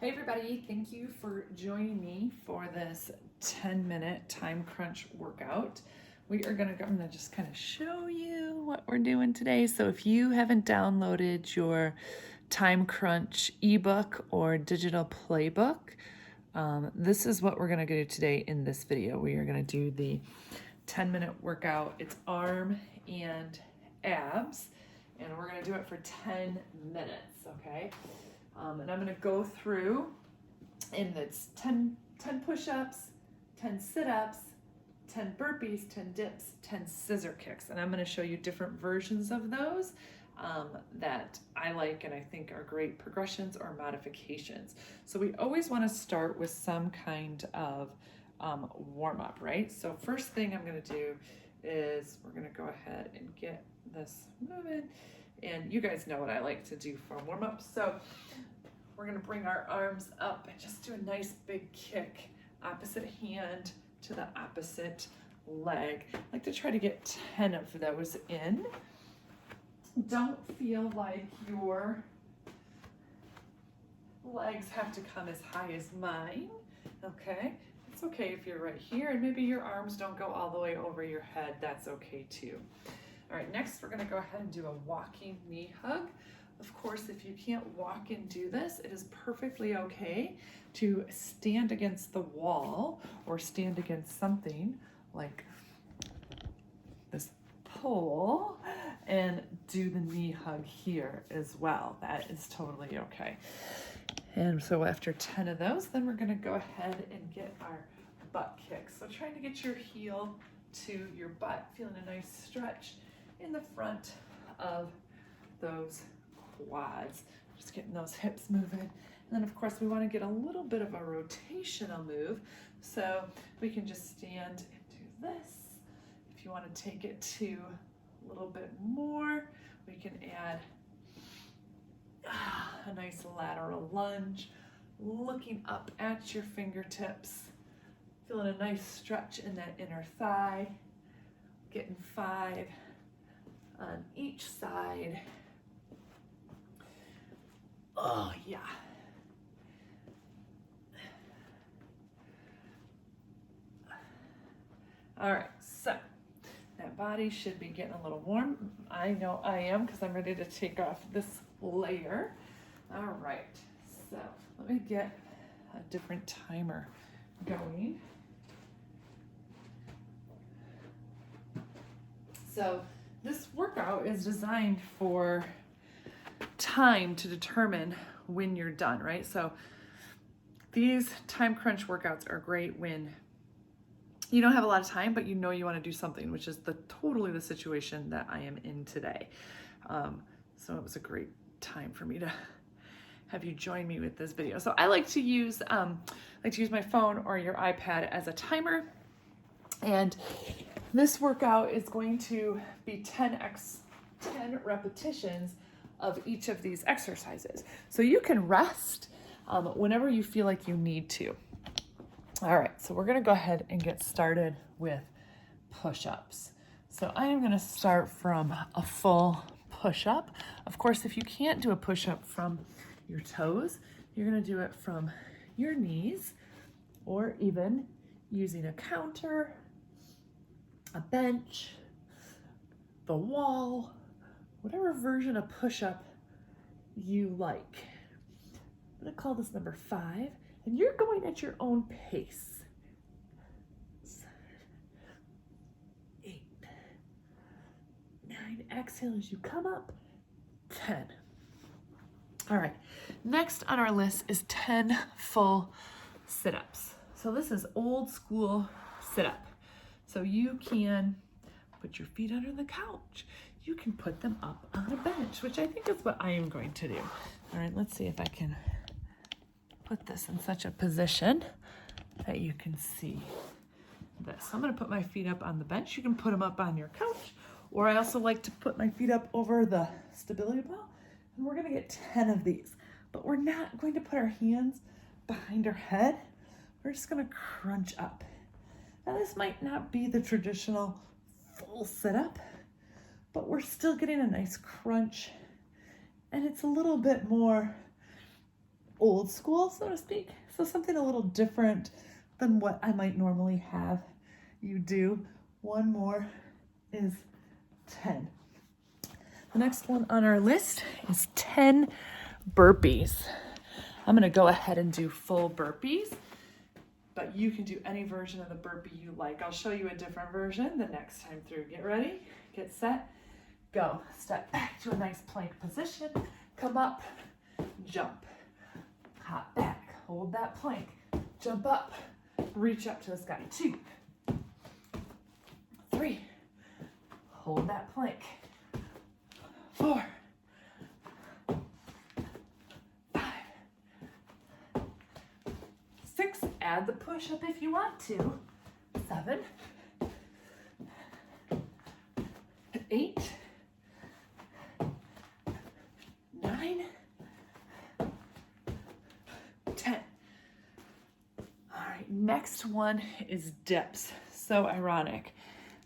Hey everybody, thank you for joining me for this 10-minute time crunch workout. I'm gonna just kind of show you what we're doing today. So if you haven't downloaded your time crunch ebook or digital playbook, this is what we're gonna do today in this video. We are gonna do the 10-minute workout. It's arm and abs, and we're gonna do it for 10 minutes, okay? And I'm going to go through, and it's 10 push-ups, 10 sit-ups, 10 burpees, 10 dips, 10 scissor kicks. And I'm going to show you different versions of those that I like and I think are great progressions or modifications. So we always want to start with some kind of warm-up, right? So first thing I'm going to do is we're going to go ahead and get this moving. And you guys know what I like to do for warm-up. So we're gonna bring our arms up and just do a nice big kick, opposite hand to the opposite leg. I like to try to get 10 of those in. Don't feel like your legs have to come as high as mine, okay? It's okay if you're right here and maybe your arms don't go all the way over your head, that's okay too. All right, next we're gonna go ahead and do a walking knee hug. Of course, if you can't walk and do this, it is perfectly okay to stand against the wall or stand against something like this pole and do the knee hug here as well. That is totally okay. And so after 10 of those, then we're gonna go ahead and get our butt kicks. So trying to get your heel to your butt, feeling a nice stretch in the front of those quads, just getting those hips moving. And then of course we want to get a little bit of a rotational move, so we can just stand and do this. If you want to take it to a little bit more, we can add a nice lateral lunge, looking up at your fingertips, feeling a nice stretch in that inner thigh, getting 5 on each side. Oh, yeah. All right, so that body should be getting a little warm. I know I am because I'm ready to take off this layer. All right, so let me get a different timer going. So this workout is designed for time to determine when you're done, right? So these time crunch workouts are great when you don't have a lot of time, but you know you want to do something, which is totally the situation that I am in today. So it was a great time for me to have you join me with this video. So I like to use my phone or your iPad as a timer, and this workout is going to be 10 repetitions of each of these exercises. So you can rest whenever you feel like you need to. All right, so we're gonna go ahead and get started with push-ups. So I am gonna start from a full push-up. Of course, if you can't do a push-up from your toes, you're gonna do it from your knees, or even using a counter, a bench, the wall, whatever version of push-up you like. I'm gonna call this number 5, and you're going at your own pace. 7, 8, 9, exhale as you come up, 10. All right, next on our list is 10 full sit-ups. So this is old school sit-up. So you can put your feet under the couch. You can put them up on a bench, which I think is what I am going to do. All right, let's see if I can put this in such a position that you can see this. I'm gonna put my feet up on the bench. You can put them up on your couch, or I also like to put my feet up over the stability ball, and we're gonna get 10 of these. But we're not going to put our hands behind our head. We're just gonna crunch up. Now this might not be the traditional full sit-up, but we're still getting a nice crunch, and it's a little bit more old school, so to speak. So something a little different than what I might normally have you do. One more is 10. The next one on our list is 10 burpees. I'm gonna go ahead and do full burpees, but you can do any version of the burpee you like. I'll show you a different version the next time through. Get ready, get set, go. Step back to a nice plank position, come up, jump, hop back, hold that plank, jump up, reach up to the sky. 2, 3, hold that plank. 4, 5, 6, add the push-up if you want to. 7, 8, 9, 10. All right, next one is dips. So ironic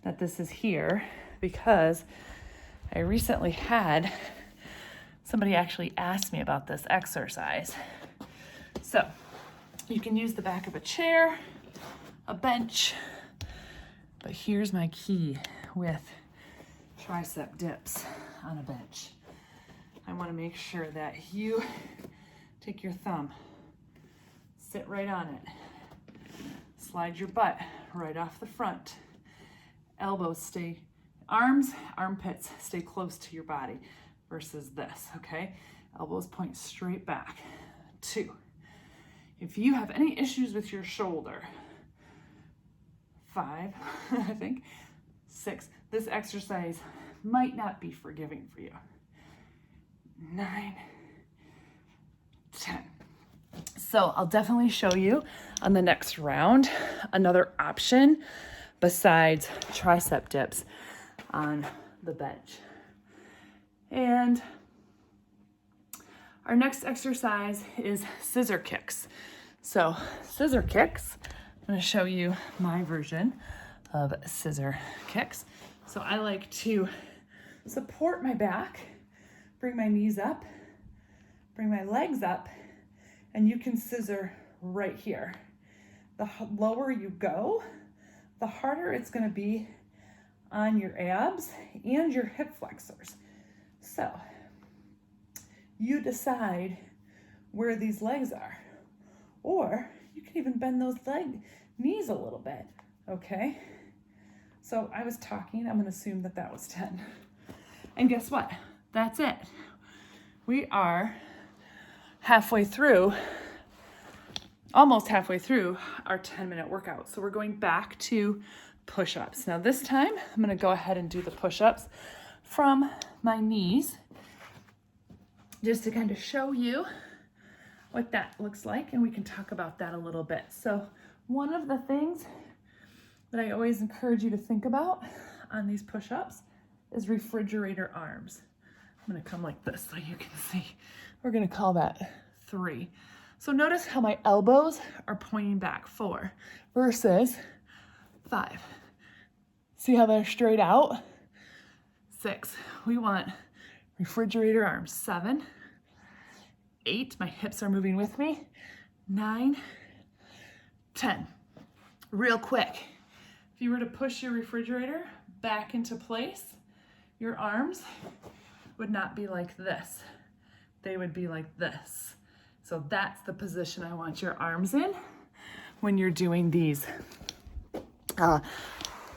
that this is here because I recently had somebody actually ask me about this exercise. So you can use the back of a chair, a bench, but here's my key with tricep dips on a bench. I want to make sure that you take your thumb, sit right on it, slide your butt right off the front, elbows stay, armpits stay close to your body versus this, okay? Elbows point straight back. 2. If you have any issues with your shoulder, 5, I think, 6, this exercise might not be forgiving for you. 9, 10. So I'll definitely show you on the next round another option besides tricep dips on the bench. And our next exercise is scissor kicks. So scissor kicks, I'm going to show you my version of scissor kicks. So I like to support my back, bring my knees up, bring my legs up, and you can scissor right here. The lower you go, the harder it's going to be on your abs and your hip flexors. So you decide where these legs are, or you can even bend those knees a little bit, okay? So I was talking, I'm gonna assume that that was 10. And guess what? That's it. We are halfway through, almost halfway through our 10-minute workout. So we're going back to push-ups. Now this time, I'm gonna go ahead and do the push-ups from my knees, just to kind of show you what that looks like, and we can talk about that a little bit. So one of the things that I always encourage you to think about on these push-ups is refrigerator arms. I'm gonna come like this so you can see. We're gonna call that 3. So notice how my elbows are pointing back, 4 versus 5. See how they're straight out? 6, we want refrigerator arms. 7, 8, my hips are moving with me. 9, 10. Real quick, if you were to push your refrigerator back into place, your arms would not be like this. They would be like this. So that's the position I want your arms in when you're doing these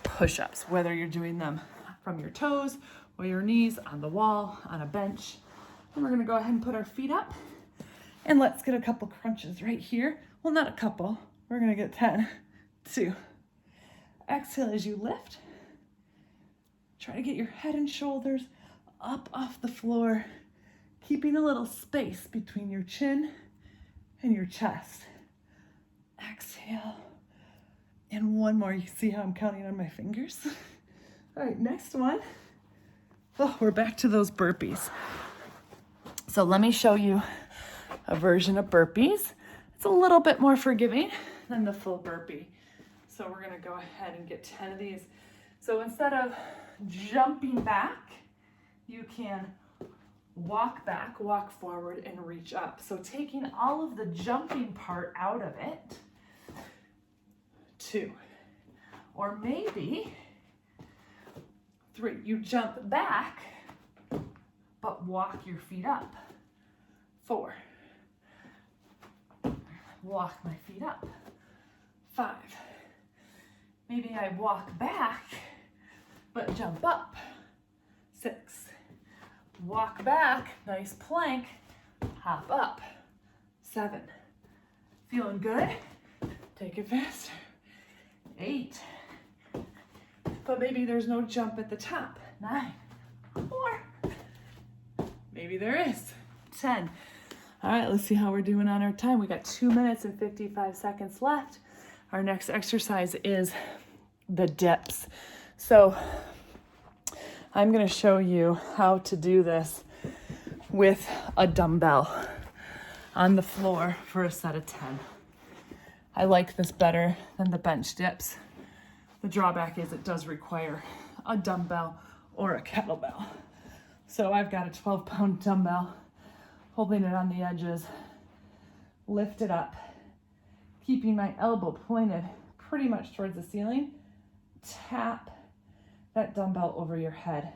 push-ups, whether you're doing them from your toes or your knees, on the wall, on a bench. And we're gonna go ahead and put our feet up, and let's get a couple crunches right here. Well, not a couple, we're gonna get 10. 2. Exhale as you lift. Try to get your head and shoulders up off the floor, keeping a little space between your chin and your chest. Exhale. And one more. You see how I'm counting on my fingers? All right, next one. Oh, we're back to those burpees. So let me show you a version of burpees. It's a little bit more forgiving than the full burpee. So we're gonna go ahead and get 10 of these. So instead of jumping back, you can walk back, walk forward, and reach up. So taking all of the jumping part out of it. 2. Or maybe 3. You jump back, but walk your feet up. 4. Walk my feet up. 5. Maybe I walk back, but jump up. 6. Walk back, nice plank, hop up. 7. Feeling good? Take it faster. 8. But maybe there's no jump at the top. 9. 4. Maybe there is. 10. All right, let's see how we're doing on our time. We got 2 minutes and 55 seconds left. Our next exercise is the dips. So I'm going to show you how to do this with a dumbbell on the floor for a set of 10. I like this better than the bench dips. The drawback is it does require a dumbbell or a kettlebell. So I've got a 12-pound dumbbell, holding it on the edges, lift it up, keeping my elbow pointed pretty much towards the ceiling. Tap that dumbbell over your head.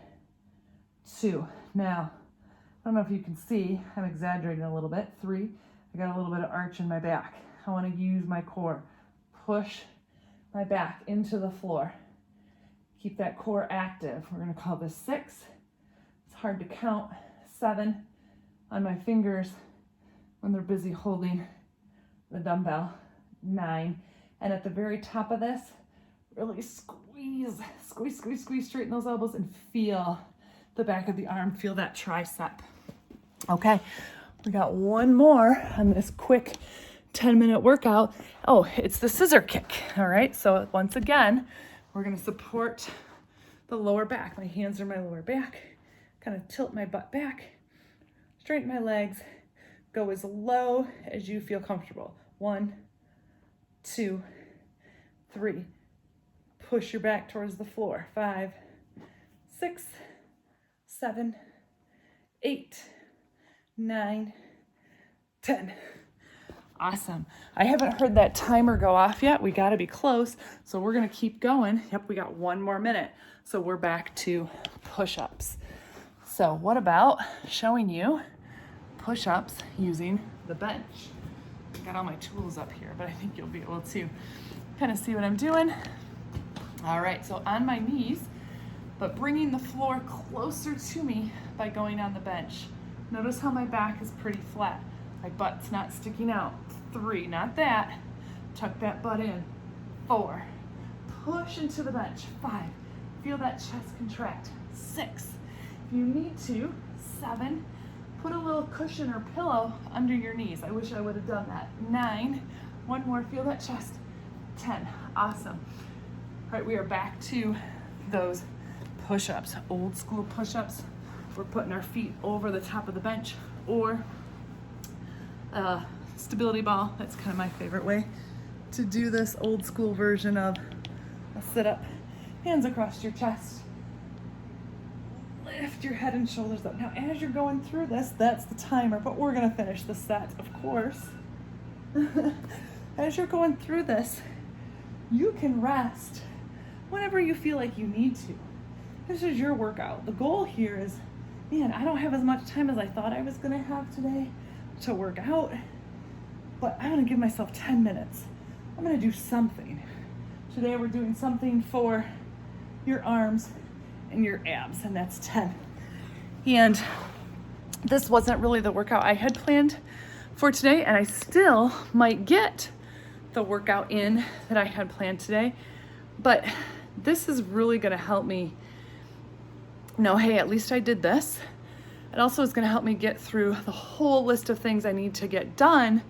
2. Now, I don't know if you can see, I'm exaggerating a little bit. 3, I got a little bit of arch in my back. I want to use my core. Push my back into the floor. Keep that core active. We're going to call this 6. It's hard to count. 7 on my fingers when they're busy holding the dumbbell. 9. And at the very top of this, really squeeze, straighten those elbows and feel the back of the arm, feel that tricep. Okay, we got one more on this quick 10-minute workout. Oh, it's the scissor kick. All right, so once again, we're gonna support the lower back. My hands are my lower back. Kind of tilt my butt back, straighten my legs, go as low as you feel comfortable. 1, 2, 3. Push your back towards the floor. 5, 6, 7, 8, 9, 10. Awesome. I haven't heard that timer go off yet. We got to be close. So we're going to keep going. Yep, we got 1 more minute. So we're back to push-ups. So what about showing you push-ups using the bench? I got all my tools up here, but I think you'll be able to kind of see what I'm doing. All right, so on my knees, but bringing the floor closer to me by going on the bench. Notice how my back is pretty flat. My butt's not sticking out. 3, not that. Tuck that butt in. 4, push into the bench. 5, feel that chest contract. 6, if you need to. 7, put a little cushion or pillow under your knees. I wish I would have done that. 9, 1 more, feel that chest. 10, awesome. All right, we are back to those push-ups, old school push-ups. We're putting our feet over the top of the bench, or stability ball. That's kind of my favorite way to do this old school version of a sit-up. Hands across your chest. Lift your head and shoulders up. Now, as you're going through this, that's the timer, but we're gonna finish the set, of course. As you're going through this, you can rest whenever you feel like you need to. This is your workout. The goal here is, man, I don't have as much time as I thought I was gonna have today to work out, but I'm gonna give myself 10 minutes. I'm gonna do something. Today we're doing something for your arms and your abs, and that's 10. And this wasn't really the workout I had planned for today, and I still might get the workout in that I had planned today, but this is really gonna help me know, hey, at least I did this. It also is gonna help me get through the whole list of things I need to get done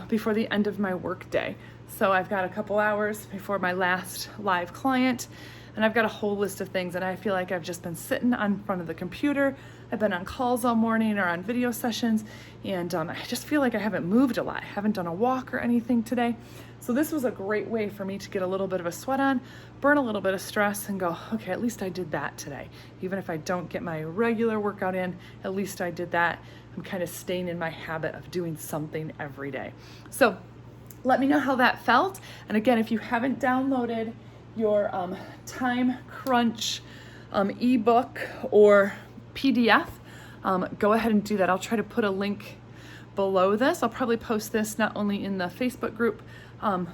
before the end of my work day. So I've got a couple hours before my last live client, and I've got a whole list of things, and I feel like I've just been sitting on front of the computer I've been on calls all morning or on video sessions, and I just feel like I haven't moved a lot. I haven't done a walk or anything today. So this was a great way for me to get a little bit of a sweat on, burn a little bit of stress, and go, okay, at least I did that today. Even if I don't get my regular workout in, at least I did that. I'm kind of staying in my habit of doing something every day. So let me know how that felt. And again, if you haven't downloaded your Time Crunch ebook or PDF, go ahead and do that. I'll try to put a link below this. I'll probably post this not only in the Facebook group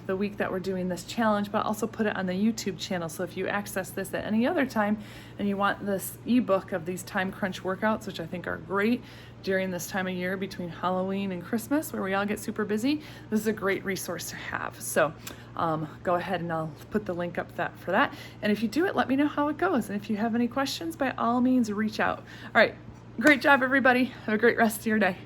the week that we're doing this challenge, but I'll also put it on the YouTube channel. So if you access this at any other time and you want this ebook of these Time Crunch workouts, which I think are great during this time of year between Halloween and Christmas, where we all get super busy, this is a great resource to have. So go ahead and I'll put the link up for that. And if you do it, let me know how it goes. And if you have any questions, by all means, reach out. All right, great job, everybody. Have a great rest of your day.